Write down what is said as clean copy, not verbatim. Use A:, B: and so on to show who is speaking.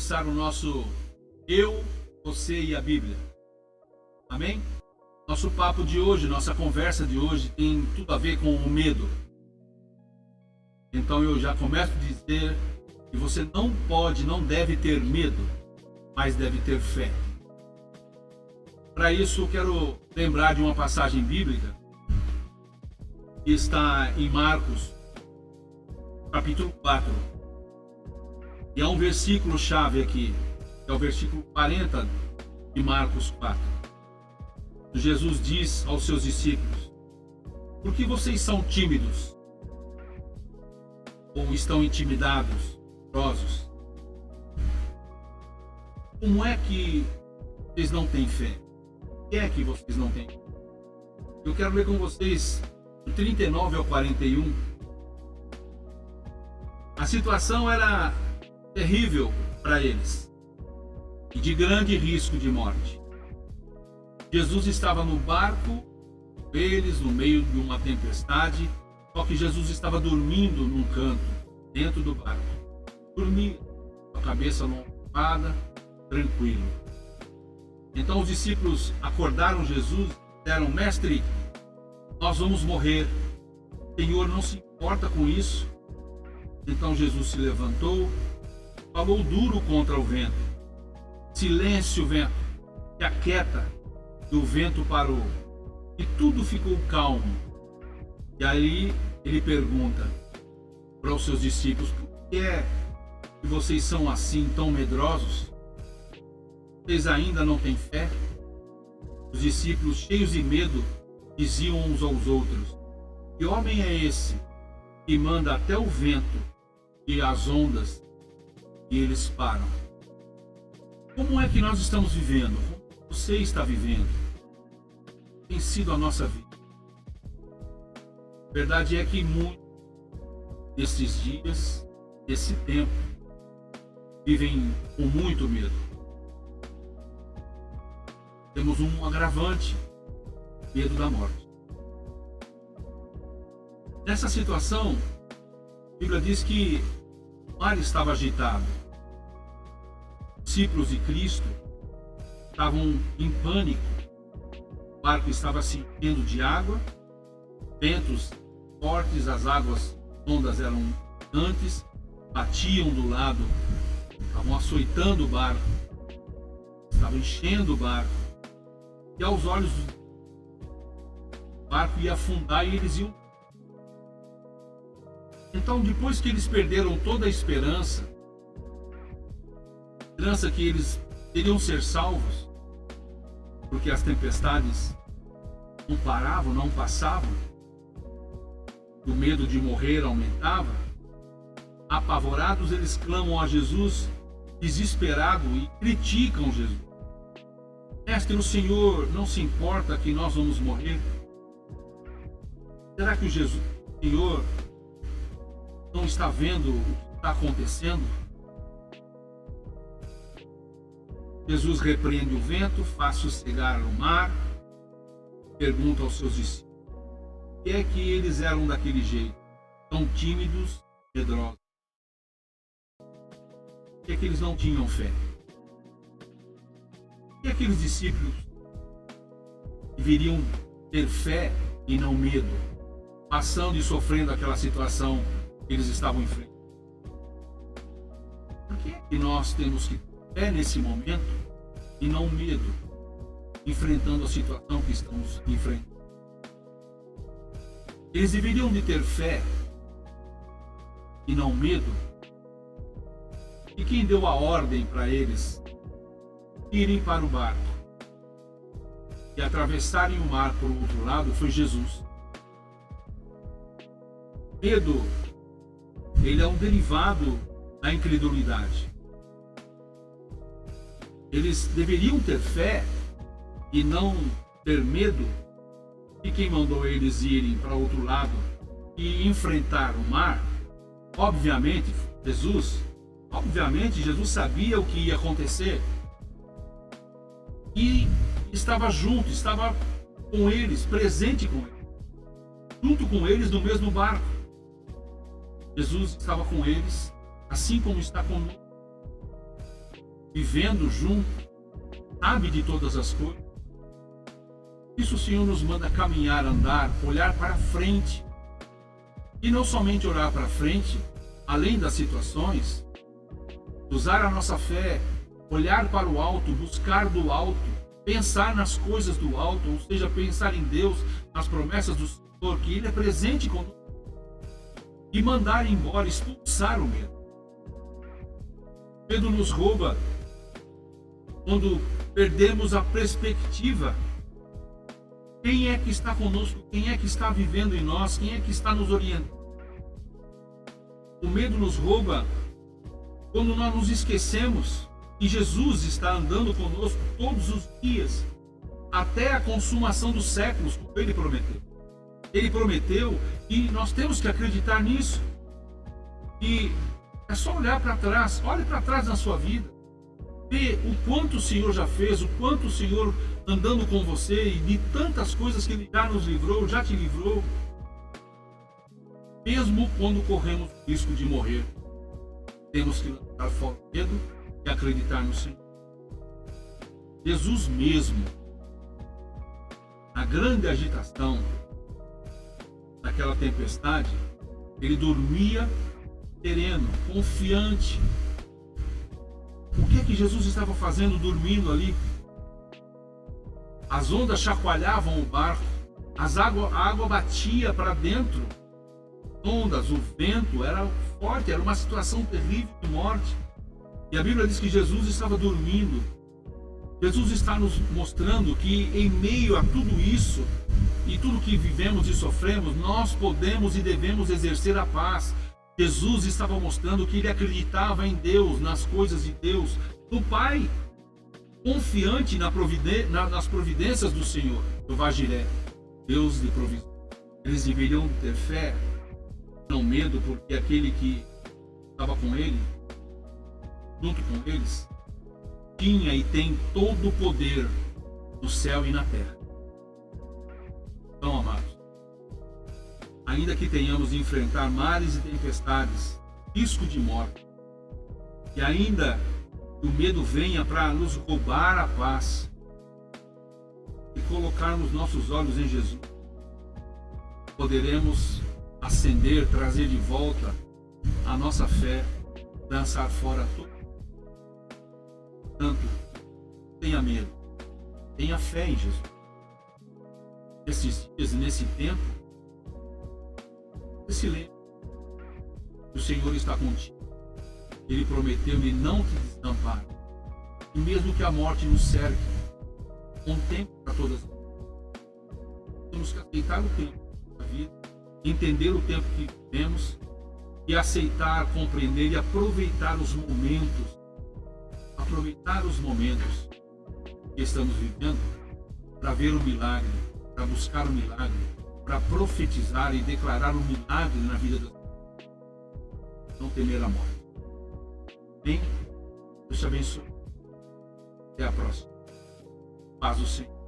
A: começar o nosso Eu, Você e a Bíblia. Amém? Nosso papo de hoje, nossa conversa de hoje tem tudo a ver com o medo. Então eu já começo a dizer que você não pode, não deve ter medo, mas deve ter fé. Para isso eu quero lembrar de uma passagem bíblica que está em Marcos, capítulo 4. E há um versículo chave aqui, que é o versículo 40 de Marcos 4. Jesus diz aos seus discípulos: por que vocês são tímidos? Ou estão intimidados, medrosos? Como é que vocês não têm fé? O que é que vocês não têm? Eu quero ler com vocês do 39 ao 41. A situação era terrível para eles e de grande risco de morte. Jesus estava no barco, eles no meio de uma tempestade, só que Jesus estava dormindo num canto, dentro do barco. Dormia, com a cabeça numa almofada, tranquilo. Então os discípulos acordaram Jesus e disseram: mestre, nós vamos morrer. O Senhor não se importa com isso? Então Jesus se levantou, falou duro contra o vento: silêncio, vento, se aquieta. E o vento parou, e tudo ficou calmo. E aí ele pergunta para os seus discípulos: por que é que vocês são assim tão medrosos? Vocês ainda não têm fé? Os discípulos, cheios de medo, diziam uns aos outros: que homem é esse que manda até o vento e as ondas e eles param? Como é que nós estamos vivendo? Como você está vivendo? Tem sido a nossa vida. A verdade é que muitos desses dias, desse tempo, vivem com muito medo. Temos um agravante: medo da morte. Nessa situação, a Bíblia diz que o mar estava agitado. Os discípulos de Cristo estavam em pânico. O barco estava se enchendo de água, ventos fortes, as ondas eram gigantes, batiam do lado, estavam açoitando o barco, estavam enchendo o barco. E aos olhos o barco ia afundar e eles iam. Então, depois que eles perderam toda a esperança que eles iriam ser salvos, porque as tempestades não paravam, não passavam, o medo de morrer aumentava, apavorados eles clamam a Jesus, desesperado, e criticam Jesus: mestre, o Senhor não se importa que nós vamos morrer? Será que o Senhor não está vendo o que está acontecendo? Jesus repreende o vento, faz sossegar o mar, pergunta aos seus discípulos: por que é que eles eram daquele jeito, tão tímidos, medrosos? Por que é que eles não tinham fé? Por que aqueles discípulos deveriam ter fé e não medo, passando e sofrendo aquela situação que eles estavam enfrentando? Por que é que nós temos que ter fé nesse momento e não medo, enfrentando a situação que estamos enfrentando? Eles deveriam de ter fé e não medo. E quem deu a ordem para eles irem para o barco e atravessarem o mar por outro lado foi Jesus. Medo, ele é um derivado da incredulidade. Eles deveriam ter fé e não ter medo. E quem mandou eles irem para outro lado e enfrentar o mar? Obviamente, Jesus sabia o que ia acontecer. E estava junto, estava com eles, presente com eles, junto com eles no mesmo barco. Jesus estava com eles, assim como está conosco. vivendo junto, sabe de todas as coisas. Isso o Senhor nos manda caminhar, andar, olhar para frente. E não somente olhar para frente, além das situações, usar a nossa fé, olhar para o alto, buscar do alto, pensar nas coisas do alto, ou seja, pensar em Deus, nas promessas do Senhor, que Ele é presente conosco, e mandar embora, expulsar o medo. O medo nos rouba quando perdemos a perspectiva. Quem é que está conosco? Quem é que está vivendo em nós? Quem é que está nos orientando? O medo nos rouba quando nós nos esquecemos que Jesus está andando conosco todos os dias, até a consumação dos séculos, como Ele prometeu. Ele prometeu e nós temos que acreditar nisso. E é só olhar para trás, olhe para trás na sua vida. Vê o quanto o Senhor já fez, o quanto o Senhor andando com você e de tantas coisas que Ele já nos livrou, já te livrou. Mesmo quando corremos o risco de morrer, temos que lançar fora o medo e acreditar no Senhor. Jesus mesmo, na grande agitação daquela tempestade, Ele dormia sereno, confiante. O que é que Jesus estava fazendo dormindo ali? As ondas chacoalhavam o barco, a água batia para dentro. Ondas, o vento era forte, era uma situação terrível de morte. E a Bíblia diz que Jesus estava dormindo. Jesus está nos mostrando que em meio a tudo isso, e tudo que vivemos e sofremos, nós podemos e devemos exercer a paz. Jesus estava mostrando que ele acreditava em Deus, nas coisas de Deus, no Pai, confiante nas providências do Senhor, do Vagiré, Deus de provisão. Eles deveriam ter fé, não medo, porque aquele que estava com ele, junto com eles, tinha e tem todo o poder no céu e na terra. Então, amados, ainda que tenhamos de enfrentar mares e tempestades, risco de morte, e ainda que o medo venha para nos roubar a paz, e colocarmos nossos olhos em Jesus, poderemos acender, trazer de volta a nossa fé, lançar fora tudo. Portanto, tenha medo, tenha fé em Jesus. Nesses dias e nesse tempo, se lembre que o Senhor está contigo. Ele prometeu e não te desamparar. E mesmo que a morte nos cerque, com tempo para todas as coisas, temos que aceitar o tempo da vida, entender o tempo que vivemos e aceitar, compreender e aproveitar os momentos que estamos vivendo para ver o milagre, para buscar o milagre, para profetizar e declarar um milagre na vida das pessoas. Não temer a morte. Bem, Deus te abençoe. Até a próxima. Paz do Senhor.